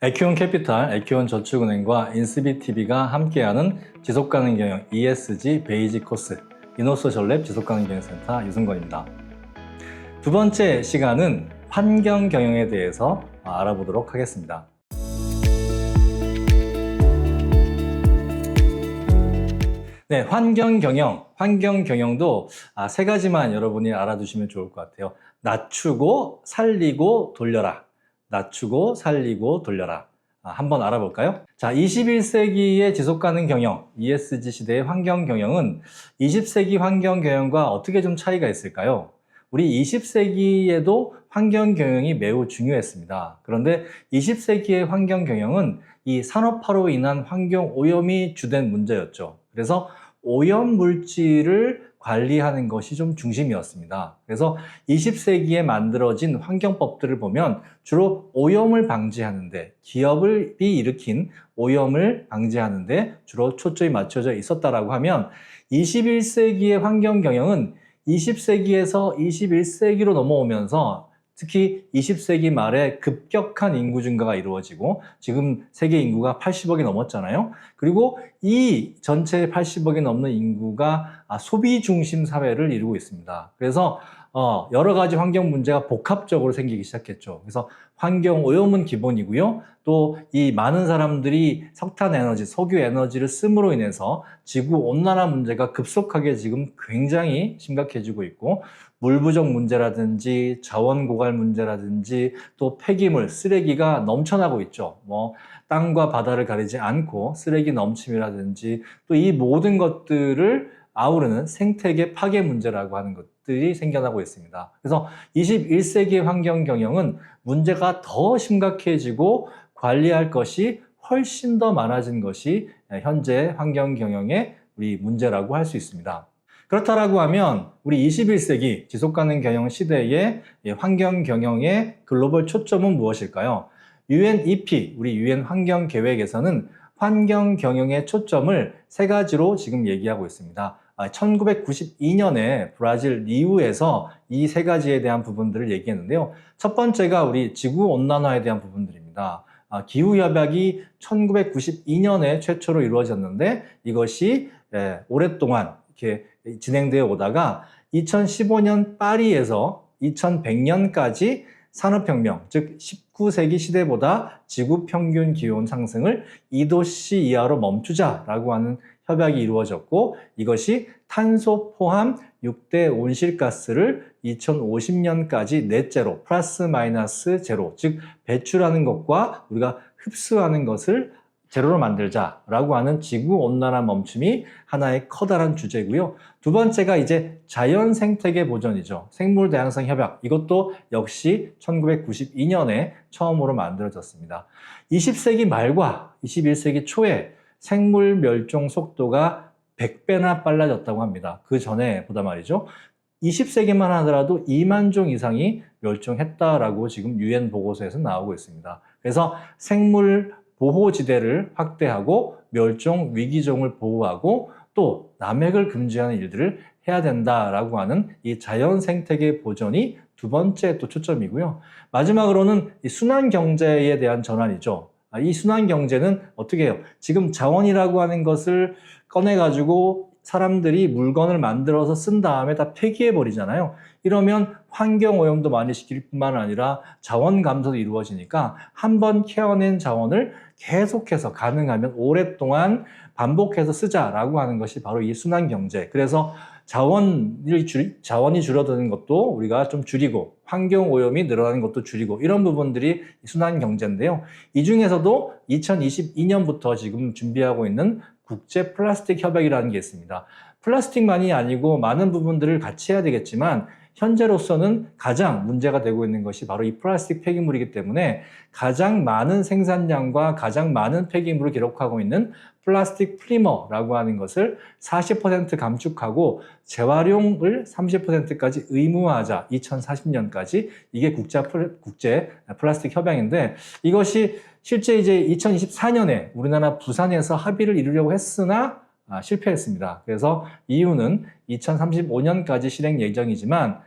에큐온 캐피탈, 에큐온 저축은행과 인스비TV가 함께하는 지속가능 경영 ESG 베이직 코스 이노소셜랩 지속가능경영센터 유승건입니다. 두 번째 시간은 환경 경영에 대해서 알아보도록 하겠습니다. 네, 환경 경영도 세 가지만 여러분이 알아두시면 좋을 것 같아요. 낮추고 살리고 돌려라. 낮추고 살리고 돌려라. 한번 알아볼까요? 자, 21세기의 지속가능 경영, ESG 시대의 환경 경영은 20세기 환경 경영과 어떻게 좀 차이가 있을까요? 우리 20세기에도 환경 경영이 매우 중요했습니다. 그런데 20세기의 환경 경영은 이 산업화로 인한 환경 오염이 주된 문제였죠. 그래서 오염 물질을 관리하는 것이 좀 중심이었습니다. 그래서 20세기에 만들어진 환경법들을 보면 주로 오염을 방지하는데, 기업이 일으킨 오염을 방지하는데 주로 초점이 맞춰져 있었다라고 하면 21세기의 환경 경영은 20세기에서 21세기로 넘어오면서 특히 20세기 말에 급격한 인구 증가가 이루어지고 지금 세계 인구가 80억이 넘었잖아요. 그리고 이 전체 80억이 넘는 인구가 소비 중심 사회를 이루고 있습니다. 그래서 여러 가지 환경 문제가 복합적으로 생기기 시작했죠. 그래서 환경 오염은 기본이고요. 또 이 많은 사람들이 석탄 에너지, 석유 에너지를 씀으로 인해서 지구 온난화 문제가 급속하게 지금 굉장히 심각해지고 있고, 물 부족 문제라든지 자원 고갈 문제라든지 또 폐기물, 쓰레기가 넘쳐나고 있죠. 땅과 바다를 가리지 않고 쓰레기 넘침이라든지 또 이 모든 것들을 아우르는 생태계 파괴 문제라고 하는 것들이 생겨나고 있습니다. 그래서 21세기의 환경 경영은 문제가 더 심각해지고 관리할 것이 훨씬 더 많아진 것이 현재 환경 경영의 우리 문제라고 할 수 있습니다. 그렇다라고 하면 우리 21세기 지속가능 경영 시대의 환경 경영의 글로벌 초점은 무엇일까요? UNEP, 우리 UN 환경 계획에서는 환경 경영의 초점을 세 가지로 지금 얘기하고 있습니다. 1992년에 브라질 리우에서 이 세 가지에 대한 부분들을 얘기했는데요. 첫 번째가 우리 지구 온난화에 대한 부분들입니다. 기후협약이 1992년에 최초로 이루어졌는데 이것이 오랫동안 이렇게 진행되어 오다가 2015년 파리에서 2100년까지 산업혁명, 즉 19세기 시대보다 지구 평균 기온 상승을 2도씨 이하로 멈추자라고 하는 협약이 이루어졌고, 이것이 탄소 포함 6대 온실가스를 2050년까지 넷제로, 플러스 마이너스 제로, 즉 배출하는 것과 우리가 흡수하는 것을 제로로 만들자라고 하는 지구온난화 멈춤이 하나의 커다란 주제고요. 두 번째가 이제 자연 생태계 보전이죠. 생물 다양성 협약, 이것도 역시 1992년에 처음으로 만들어졌습니다. 20세기 말과 21세기 초에 생물 멸종 속도가 100배나 빨라졌다고 합니다. 그 전에 보다 말이죠. 20세기만 하더라도 2만 종 이상이 멸종했다라고 지금 UN 보고서에서 나오고 있습니다. 그래서 생물 보호지대를 확대하고 멸종 위기종을 보호하고 또 남획을 금지하는 일들을 해야 된다라고 하는 이 자연 생태계 보전이 두 번째 또 초점이고요. 마지막으로는 이 순환 경제에 대한 전환이죠. 이 순환 경제는 어떻게 해요? 지금 자원이라고 하는 것을 꺼내가지고 사람들이 물건을 만들어서 쓴 다음에 다 폐기해 버리잖아요. 이러면 환경 오염도 많이 시킬 뿐만 아니라 자원 감소도 이루어지니까 한번 캐어낸 자원을 계속해서 가능하면 오랫동안 반복해서 쓰자라고 하는 것이 바로 이 순환 경제. 그래서 자원이 줄어드는 것도 우리가 좀 줄이고 환경 오염이 늘어나는 것도 줄이고 이런 부분들이 순환 경제인데요. 이 중에서도 2022년부터 지금 준비하고 있는 국제 플라스틱 협약이라는 게 있습니다. 플라스틱만이 아니고 많은 부분들을 같이 해야 되겠지만 현재로서는 가장 문제가 되고 있는 것이 바로 이 플라스틱 폐기물이기 때문에 가장 많은 생산량과 가장 많은 폐기물을 기록하고 있는 플라스틱 플리머라고 하는 것을 40% 감축하고 재활용을 30%까지 의무화하자. 2040년까지. 이게 국제 플라스틱 협약인데 이것이 실제 이제 2024년에 우리나라 부산에서 합의를 이루려고 했으나 실패했습니다. 그래서 이유는 2035년까지 실행 예정이지만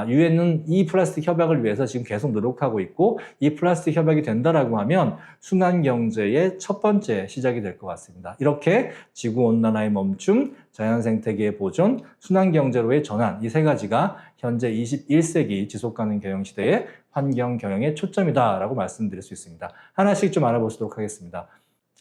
유엔은 이 플라스틱 협약을 위해서 지금 계속 노력하고 있고 이 플라스틱 협약이 된다라고 하면 순환경제의 첫 번째 시작이 될 것 같습니다. 이렇게 지구온난화의 멈춤, 자연생태계의 보존, 순환경제로의 전환 이 세 가지가 현재 21세기 지속가능 경영 시대의 환경경영의 초점이다라고 말씀드릴 수 있습니다. 하나씩 좀 알아보도록 하겠습니다.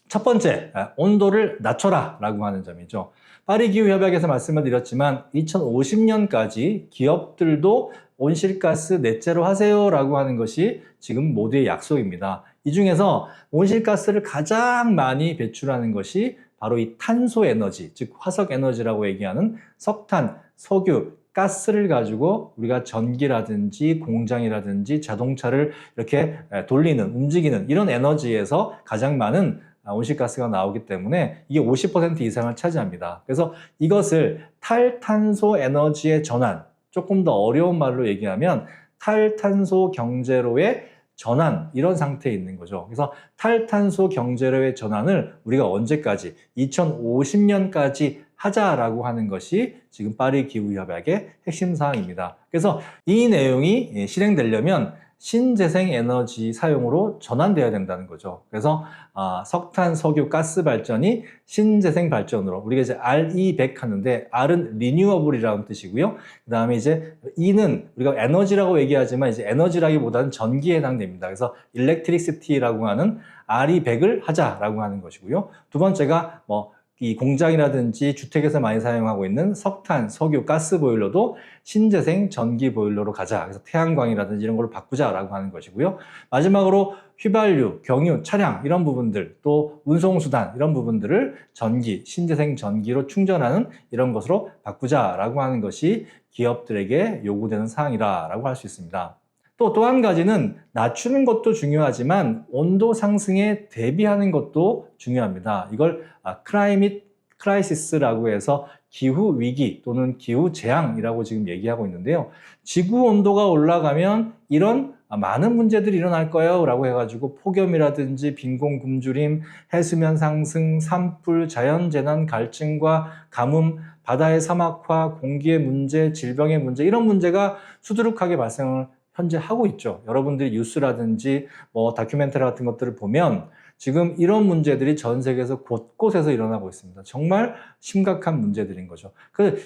첫 번째, 온도를 낮춰라 라고 하는 점이죠. 파리기후협약에서 말씀을 드렸지만 2050년까지 기업들도 온실가스 넷제로 하세요 라고 하는 것이 지금 모두의 약속입니다. 이 중에서 온실가스를 가장 많이 배출하는 것이 바로 이 탄소에너지, 즉 화석에너지라고 얘기하는 석탄, 석유, 가스를 가지고 우리가 전기라든지 공장이라든지 자동차를 이렇게 돌리는, 움직이는 이런 에너지에서 가장 많은 온실가스가 나오기 때문에 이게 50% 이상을 차지합니다. 그래서 이것을 탈탄소 에너지의 전환, 조금 더 어려운 말로 얘기하면 탈탄소 경제로의 전환 이런 상태에 있는 거죠. 그래서 탈탄소 경제로의 전환을 우리가 언제까지 2050년까지 하자라고 하는 것이 지금 파리 기후협약의 핵심 사항입니다. 그래서 이 내용이 실행되려면 신재생 에너지 사용으로 전환돼야 된다는 거죠. 그래서 석탄, 석유, 가스 발전이 신재생 발전으로 우리가 이제 RE100 하는데 R은 리뉴어블이라는 뜻이고요. 그다음에 이제 E는 우리가 에너지라고 얘기하지만 이제 에너지라기보다는 전기에 해당됩니다. 그래서 electricity라고 하는 RE100을 하자라고 하는 것이고요. 두 번째가 이 공장이라든지 주택에서 많이 사용하고 있는 석탄, 석유, 가스 보일러도 신재생 전기 보일러로 가자. 그래서 태양광이라든지 이런 걸로 바꾸자라고 하는 것이고요. 마지막으로 휘발유, 경유, 차량 이런 부분들 또 운송수단 이런 부분들을 전기, 신재생 전기로 충전하는 이런 것으로 바꾸자라고 하는 것이 기업들에게 요구되는 사항이라고 할 수 있습니다. 또 한 가지는 낮추는 것도 중요하지만 온도 상승에 대비하는 것도 중요합니다. 이걸 클라이밋 크라이시스라고 해서 기후 위기 또는 기후 재앙이라고 지금 얘기하고 있는데요. 지구 온도가 올라가면 이런 많은 문제들이 일어날 거예요 라고 해가지고 폭염이라든지 빈곤 굶주림, 해수면 상승, 산불, 자연재난, 갈증과 가뭄, 바다의 사막화, 공기의 문제, 질병의 문제 이런 문제가 수두룩하게 발생을 현재 하고 있죠. 여러분들이 뉴스라든지 다큐멘터리 같은 것들을 보면 지금 이런 문제들이 전 세계에서 곳곳에서 일어나고 있습니다. 정말 심각한 문제들인 거죠.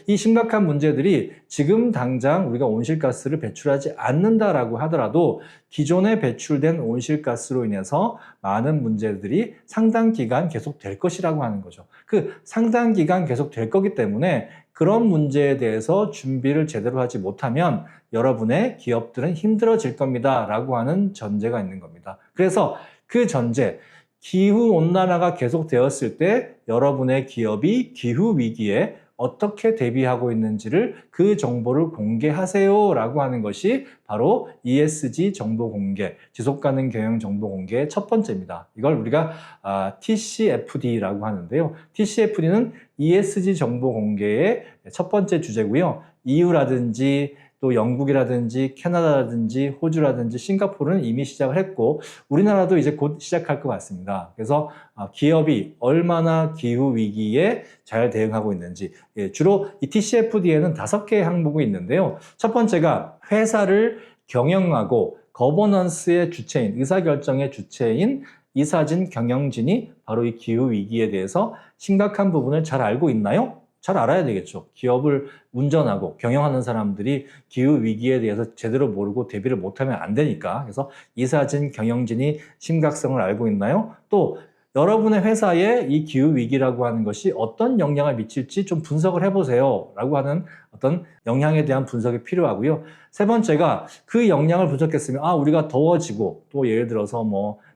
이 심각한 문제들이 지금 당장 우리가 온실가스를 배출하지 않는다라고 하더라도 기존에 배출된 온실가스로 인해서 많은 문제들이 상당 기간 계속 될 것이라고 하는 거죠. 상당 기간 계속 될 거기 때문에 그런 문제에 대해서 준비를 제대로 하지 못하면 여러분의 기업들은 힘들어질 겁니다 라고 하는 전제가 있는 겁니다. 그래서 그 전제, 기후온난화가 계속되었을 때 여러분의 기업이 기후위기에 어떻게 대비하고 있는지를 그 정보를 공개하세요 라고 하는 것이 바로 ESG 정보 공개, 지속가능 경영 정보 공개의 첫 번째입니다. 이걸 우리가 TCFD라고 하는데요. TCFD는 ESG 정보 공개의 첫 번째 주제고요. EU라든지 또 영국이라든지 캐나다라든지 호주라든지 싱가포르는 이미 시작을 했고 우리나라도 이제 곧 시작할 것 같습니다. 그래서 기업이 얼마나 기후위기에 잘 대응하고 있는지 주로 이 TCFD에는 5개의 항목이 있는데요. 첫 번째가 회사를 경영하고 거버넌스의 주체인, 의사결정의 주체인 이사진, 경영진이 바로 이 기후위기에 대해서 심각한 부분을 잘 알고 있나요? 잘 알아야 되겠죠. 기업을 운전하고 경영하는 사람들이 기후위기에 대해서 제대로 모르고 대비를 못하면 안 되니까. 그래서 이사진, 경영진이 심각성을 알고 있나요? 또 여러분의 회사에 이 기후위기라고 하는 것이 어떤 영향을 미칠지 좀 분석을 해보세요 라고 하는 어떤 영향에 대한 분석이 필요하고요. 세 번째가 그 영향을 분석했으면 우리가 더워지고 또 예를 들어서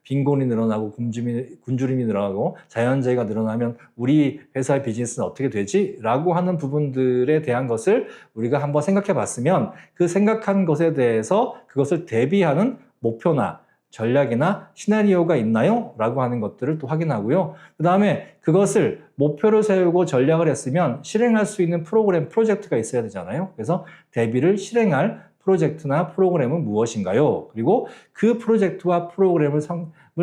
빈곤이 늘어나고 굶주림이 늘어나고 자연재해가 늘어나면 우리 회사의 비즈니스는 어떻게 되지? 라고 하는 부분들에 대한 것을 우리가 한번 생각해 봤으면 그 생각한 것에 대해서 그것을 대비하는 목표나 전략이나 시나리오가 있나요? 라고 하는 것들을 또 확인하고요. 그 다음에 그것을 목표를 세우고 전략을 했으면 실행할 수 있는 프로젝트가 있어야 되잖아요. 그래서 대비를 실행할 프로젝트나 프로그램은 무엇인가요? 그리고 그 프로젝트와 프로그램을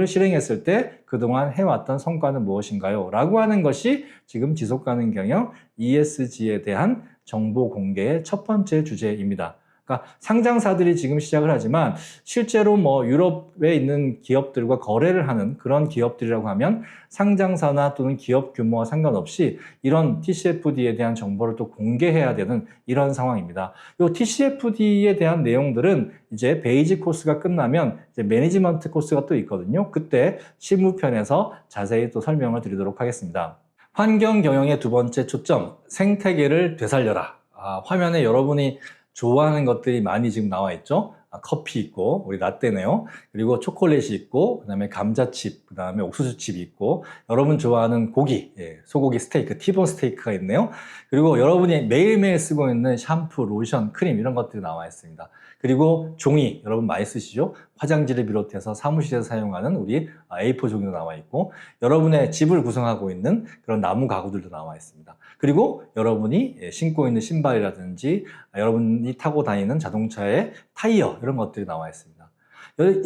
실행했을 때 그동안 해왔던 성과는 무엇인가요? 라고 하는 것이 지금 지속가능 경영 ESG에 대한 정보 공개의 첫 번째 주제입니다. 그러니까 상장사들이 지금 시작을 하지만 실제로 뭐 유럽에 있는 기업들과 거래를 하는 그런 기업들이라고 하면 상장사나 또는 기업 규모와 상관없이 이런 TCFD에 대한 정보를 또 공개해야 되는 이런 상황입니다. 이 TCFD에 대한 내용들은 이제 베이직 코스가 끝나면 이제 매니지먼트 코스가 또 있거든요. 그때 실무편에서 자세히 또 설명을 드리도록 하겠습니다. 환경 경영의 두 번째 초점, 생태계를 되살려라. 화면에 여러분이 좋아하는 것들이 많이 지금 나와 있죠. 커피 있고, 우리 라떼네요. 그리고 초콜릿이 있고, 그 다음에 감자칩, 그 다음에 옥수수칩이 있고, 여러분 좋아하는 고기, 소고기 스테이크, 티본 스테이크가 있네요. 그리고 여러분이 매일매일 쓰고 있는 샴푸, 로션, 크림 이런 것들이 나와 있습니다. 그리고 종이, 여러분 많이 쓰시죠? 화장지를 비롯해서 사무실에서 사용하는 우리 A4 종이도 나와 있고, 여러분의 집을 구성하고 있는 그런 나무 가구들도 나와 있습니다. 그리고 여러분이 신고 있는 신발이라든지 여러분이 타고 다니는 자동차의 타이어 이런 것들이 나와 있습니다.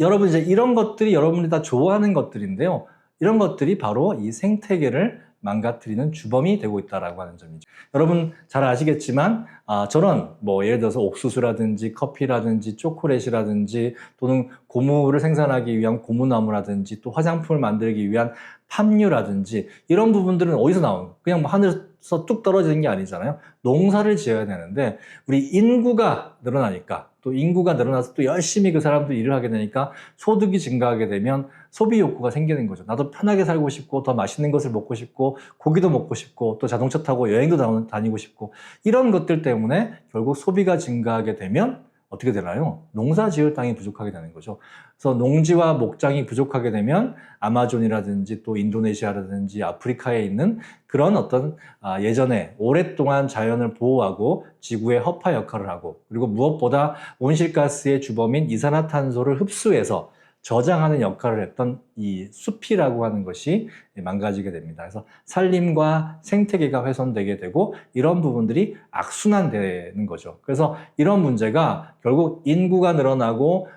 여러분 이제 이런 것들이 여러분이 다 좋아하는 것들인데요. 이런 것들이 바로 이 생태계를 망가뜨리는 주범이 되고 있다라고 하는 점이죠. 여러분 잘 아시겠지만 저런 뭐 예를 들어서 옥수수라든지 커피라든지 초콜릿이라든지 또는 고무를 생산하기 위한 고무나무라든지 또 화장품을 만들기 위한 팜유라든지 이런 부분들은 어디서 나오는 그냥 뭐 하늘에서 뚝 떨어지는 게 아니잖아요. 농사를 지어야 되는데 우리 인구가 늘어나니까 또 인구가 늘어나서 또 열심히 그 사람도 일을 하게 되니까 소득이 증가하게 되면 소비 욕구가 생기는 거죠. 나도 편하게 살고 싶고 더 맛있는 것을 먹고 싶고 고기도 먹고 싶고 또 자동차 타고 여행도 다니고 싶고 이런 것들 때문에 결국 소비가 증가하게 되면 어떻게 되나요? 농사 지을 땅이 부족하게 되는 거죠. 그래서 농지와 목장이 부족하게 되면 아마존이라든지 또 인도네시아라든지 아프리카에 있는 그런 어떤 예전에 오랫동안 자연을 보호하고 지구의 허파 역할을 하고 그리고 무엇보다 온실가스의 주범인 이산화탄소를 흡수해서 저장하는 역할을 했던 이 숲이라고 하는 것이 망가지게 됩니다. 그래서 산림과 생태계가 훼손되게 되고 이런 부분들이 악순환되는 거죠. 그래서 이런 문제가 결국 인구가 늘어나고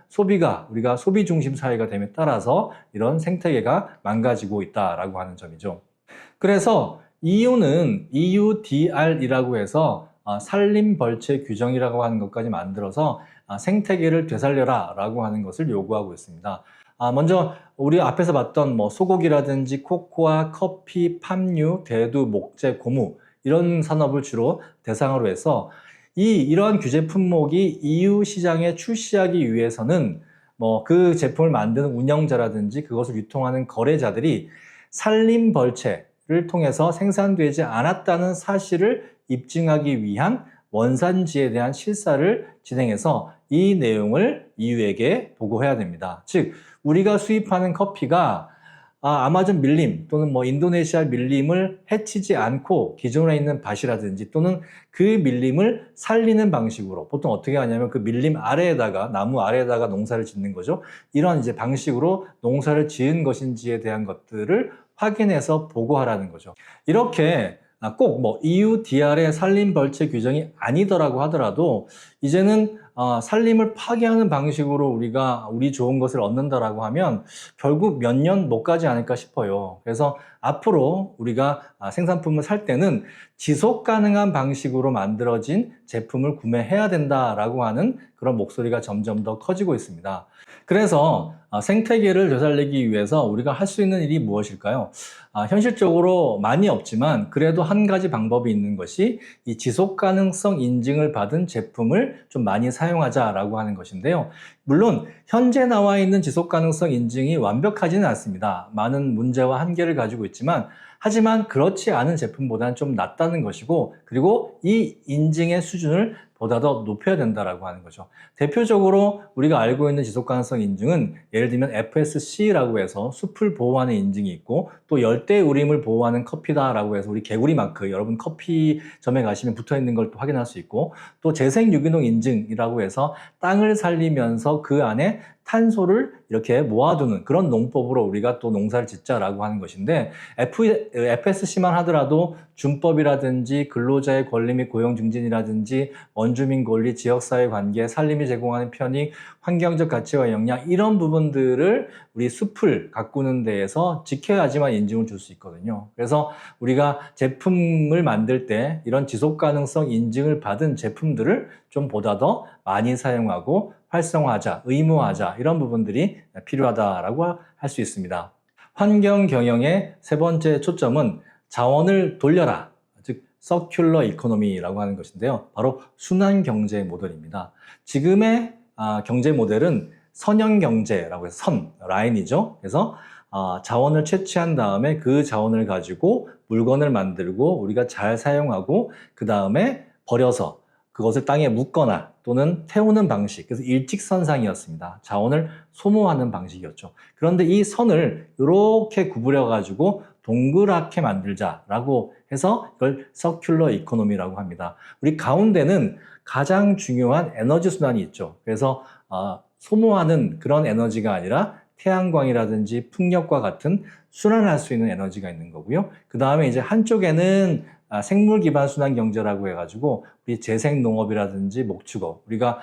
우리가 소비 중심 사회가 됨에 따라서 이런 생태계가 망가지고 있다라고 하는 점이죠. 그래서 EU는 EUDR이라고 해서 산림벌채 규정이라고 하는 것까지 만들어서 생태계를 되살려라 라고 하는 것을 요구하고 있습니다. 먼저 우리 앞에서 봤던 뭐 소고기라든지 코코아, 커피, 팜유, 대두, 목재, 고무 이런 산업을 주로 대상으로 해서 이러한 규제 품목이 EU 시장에 출시하기 위해서는 뭐 그 제품을 만드는 운영자라든지 그것을 유통하는 거래자들이 산림벌채를 통해서 생산되지 않았다는 사실을 입증하기 위한 원산지에 대한 실사를 진행해서 이 내용을 EU에게 보고해야 됩니다. 즉 우리가 수입하는 커피가 아마존 밀림 또는 뭐 인도네시아 밀림을 해치지 않고 기존에 있는 밭이라든지 또는 그 밀림을 살리는 방식으로 보통 어떻게 하냐면 그 밀림 아래에다가 나무 아래에다가 농사를 짓는 거죠. 이런 이제 방식으로 농사를 지은 것인지에 대한 것들을 확인해서 보고하라는 거죠. 이렇게 꼭 뭐 EUDR의 산림벌채 규정이 아니더라고 하더라도 이제는 산림을 파괴하는 방식으로 우리가 우리 좋은 것을 얻는다라고 하면 결국 몇 년 못 가지 않을까 싶어요. 그래서 앞으로 우리가 생산품을 살 때는 지속 가능한 방식으로 만들어진 제품을 구매해야 된다라고 하는 그런 목소리가 점점 더 커지고 있습니다. 그래서 생태계를 되살리기 위해서 우리가 할 수 있는 일이 무엇일까요? 현실적으로 많이 없지만 그래도 한 가지 방법이 있는 것이 이 지속 가능성 인증을 받은 제품을 좀 많이 사용하자라고 하는 것인데요. 물론 현재 나와 있는 지속 가능성 인증이 완벽하지는 않습니다. 많은 문제와 한계를 가지고 있지만 하지만 그렇지 않은 제품보다는 좀 낫다는 것이고 그리고 이 인증의 수준을 보다 더 높여야 된다라고 하는 거죠. 대표적으로 우리가 알고 있는 지속가능성 인증은 예를 들면 FSC라고 해서 숲을 보호하는 인증이 있고 또 열대우림을 보호하는 커피다라고 해서 우리 개구리 마크 여러분 커피점에 가시면 붙어있는 걸 또 확인할 수 있고 또 재생유기농 인증이라고 해서 땅을 살리면서 그 안에 탄소를 이렇게 모아두는 그런 농법으로 우리가 또 농사를 짓자라고 하는 것인데 FSC만 하더라도 준법이라든지 근로자의 권리 및 고용 증진이라든지 원주민 권리, 지역사회 관계, 산림이 제공하는 편익, 환경적 가치와 영향 이런 부분들을 우리 숲을 가꾸는 데에서 지켜야지만 인증을 줄 수 있거든요. 그래서 우리가 제품을 만들 때 이런 지속 가능성 인증을 받은 제품들을 좀 보다 더 많이 사용하고 활성화하자, 의무화하자 이런 부분들이 필요하다라고 할 수 있습니다. 환경 경영의 세 번째 초점은 자원을 돌려라, 즉 서큘러 이코노미라고 하는 것인데요. 바로 순환 경제 모델입니다. 지금의 경제 모델은 선형 경제라고 해서 선, 라인이죠. 그래서 자원을 채취한 다음에 그 자원을 가지고 물건을 만들고 우리가 잘 사용하고 그 다음에 버려서 그것을 땅에 묻거나 또는 태우는 방식, 그래서 일직선상이었습니다. 자원을 소모하는 방식이었죠. 그런데 이 선을 이렇게 구부려 가지고 동그랗게 만들자라고 해서 이걸 서큘러 이코노미라고 합니다. 우리 가운데는 가장 중요한 에너지 순환이 있죠. 그래서 소모하는 그런 에너지가 아니라 태양광이라든지 풍력과 같은 순환할 수 있는 에너지가 있는 거고요. 그 다음에 이제 한쪽에는 생물 기반 순환 경제라고 해가지고 우리 재생 농업이라든지 목축업, 우리가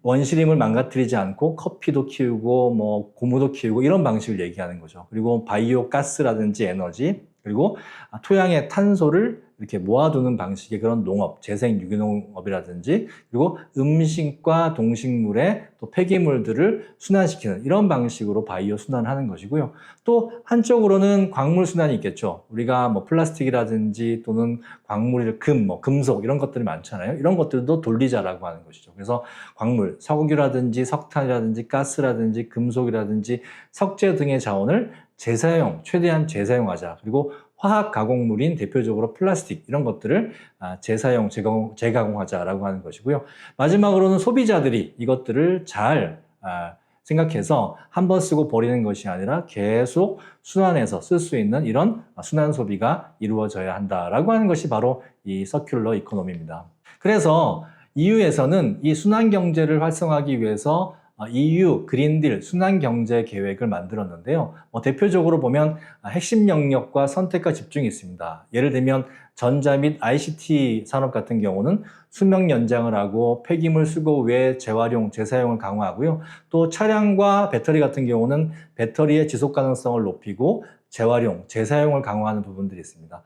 원시림을 망가뜨리지 않고 커피도 키우고 뭐 고무도 키우고 이런 방식을 얘기하는 거죠. 그리고 바이오 가스라든지 에너지, 그리고 토양의 탄소를 이렇게 모아두는 방식의 그런 농업, 재생 유기농업이라든지, 그리고 음식과 동식물의 또 폐기물들을 순환시키는 이런 방식으로 바이오 순환하는 것이고요. 또 한쪽으로는 광물 순환이 있겠죠. 우리가 뭐 플라스틱이라든지 또는 광물, 금속 이런 것들이 많잖아요. 이런 것들도 돌리자라고 하는 것이죠. 그래서 광물, 석유라든지 석탄이라든지 가스라든지 금속이라든지 석재 등의 자원을 재사용, 최대한 재사용하자. 그리고 화학 가공물인 대표적으로 플라스틱 이런 것들을 재사용, 재가공하자라고 하는 것이고요. 마지막으로는 소비자들이 이것들을 잘 생각해서 한 번 쓰고 버리는 것이 아니라 계속 순환해서 쓸 수 있는 이런 순환 소비가 이루어져야 한다라고 하는 것이 바로 이 서큘러 이코노미입니다. 그래서 EU에서는 이 순환 경제를 활성화하기 위해서 EU 그린딜 순환경제 계획을 만들었는데요. 대표적으로 보면 핵심 영역과 선택과 집중이 있습니다. 예를 들면 전자 및 ICT 산업 같은 경우는 수명 연장을 하고 폐기물 수거 외 재활용, 재사용을 강화하고요. 또 차량과 배터리 같은 경우는 배터리의 지속 가능성을 높이고 재활용, 재사용을 강화하는 부분들이 있습니다.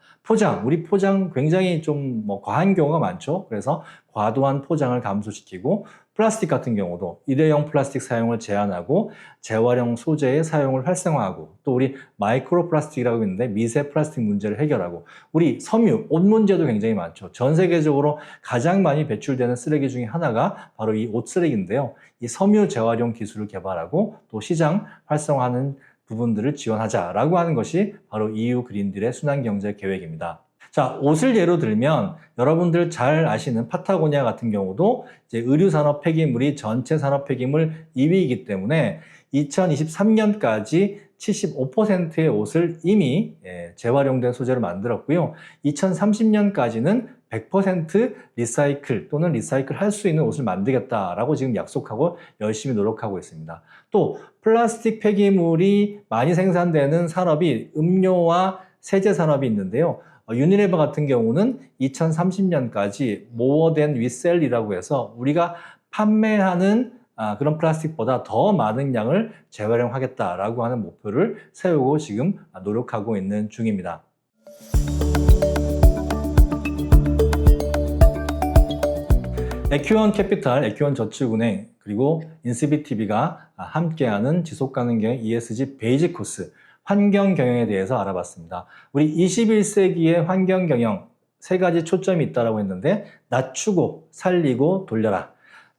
우리 포장 굉장히 좀 과한 경우가 많죠. 그래서 과도한 포장을 감소시키고 플라스틱 같은 경우도 일회용 플라스틱 사용을 제한하고 재활용 소재의 사용을 활성화하고 또 우리 마이크로 플라스틱이라고 있는데 미세 플라스틱 문제를 해결하고 우리 섬유, 옷 문제도 굉장히 많죠. 전 세계적으로 가장 많이 배출되는 쓰레기 중에 하나가 바로 이 옷 쓰레기인데요. 이 섬유 재활용 기술을 개발하고 또 시장 활성화하는 부분들을 지원하자라고 하는 것이 바로 EU 그린딜의 순환경제 계획입니다. 자, 옷을 예로 들면 여러분들 잘 아시는 파타고니아 같은 경우도 이제 의류산업 폐기물이 전체 산업 폐기물 2위이기 때문에 2023년까지 75%의 옷을 이미 재활용된 소재로 만들었고요. 2030년까지는 100% 리사이클 또는 리사이클 할 수 있는 옷을 만들겠다라고 지금 약속하고 열심히 노력하고 있습니다. 또 플라스틱 폐기물이 많이 생산되는 산업이 음료와 세제 산업이 있는데요. 유니레버 같은 경우는 2030년까지 more than we sell이라고 해서 우리가 판매하는 그런 플라스틱보다 더 많은 양을 재활용하겠다라고 하는 목표를 세우고 지금 노력하고 있는 중입니다. 에큐원 캐피탈, 에큐원 저축은행, 그리고 인스비티비가 함께하는 지속가능경 ESG 베이직 코스 환경 경영에 대해서 알아봤습니다. 우리 21세기의 환경 경영 세 가지 초점이 있다고 했는데 낮추고 살리고 돌려라.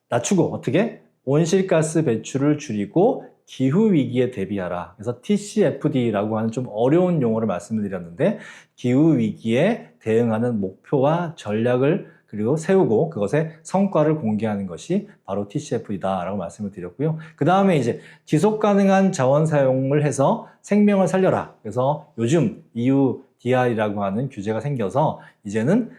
낮추고 어떻게? 온실가스 배출을 줄이고 기후위기에 대비하라. 그래서 TCFD라고 하는 좀 어려운 용어를 말씀을 드렸는데 기후위기에 대응하는 목표와 전략을 그리고 세우고 그것의 성과를 공개하는 것이 바로 TCFD다라고 말씀을 드렸고요. 그 다음에 이제 지속 가능한 자원 사용을 해서 생명을 살려라. 그래서 요즘 EU DR이라고 하는 규제가 생겨서 이제는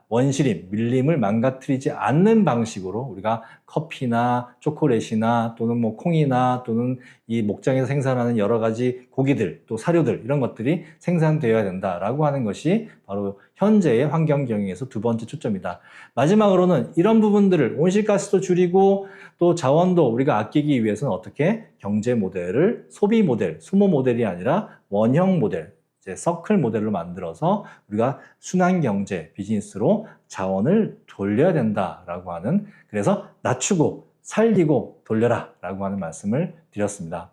원시림, 밀림을 망가뜨리지 않는 방식으로 우리가 커피나 초콜릿이나 또는 뭐 콩이나 또는 이 목장에서 생산하는 여러 가지 고기들 또 사료들 이런 것들이 생산되어야 된다라고 하는 것이 바로 현재의 환경경영에서 두 번째 초점이다. 마지막으로는 이런 부분들을 온실가스도 줄이고 또 자원도 우리가 아끼기 위해서는 어떻게 경제 모델을 소비 모델, 수모 모델이 아니라 원형 모델, 이제 서클 모델로 만들어서 우리가 순환 경제 비즈니스로 자원을 돌려야 된다라고 하는, 그래서 낮추고 살리고 돌려라라고 하는 말씀을 드렸습니다.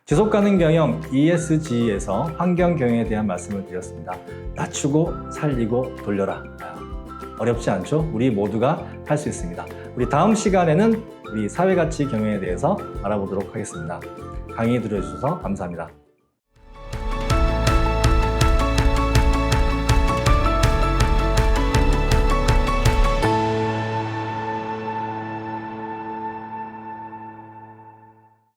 지속가능 경영 ESG에서 환경 경영에 대한 말씀을 드렸습니다. 낮추고 살리고 돌려라. 어렵지 않죠? 우리 모두가 할 수 있습니다. 우리 다음 시간에는 우리 사회가치 경영에 대해서 알아보도록 하겠습니다. 강의 들어주셔서 감사합니다.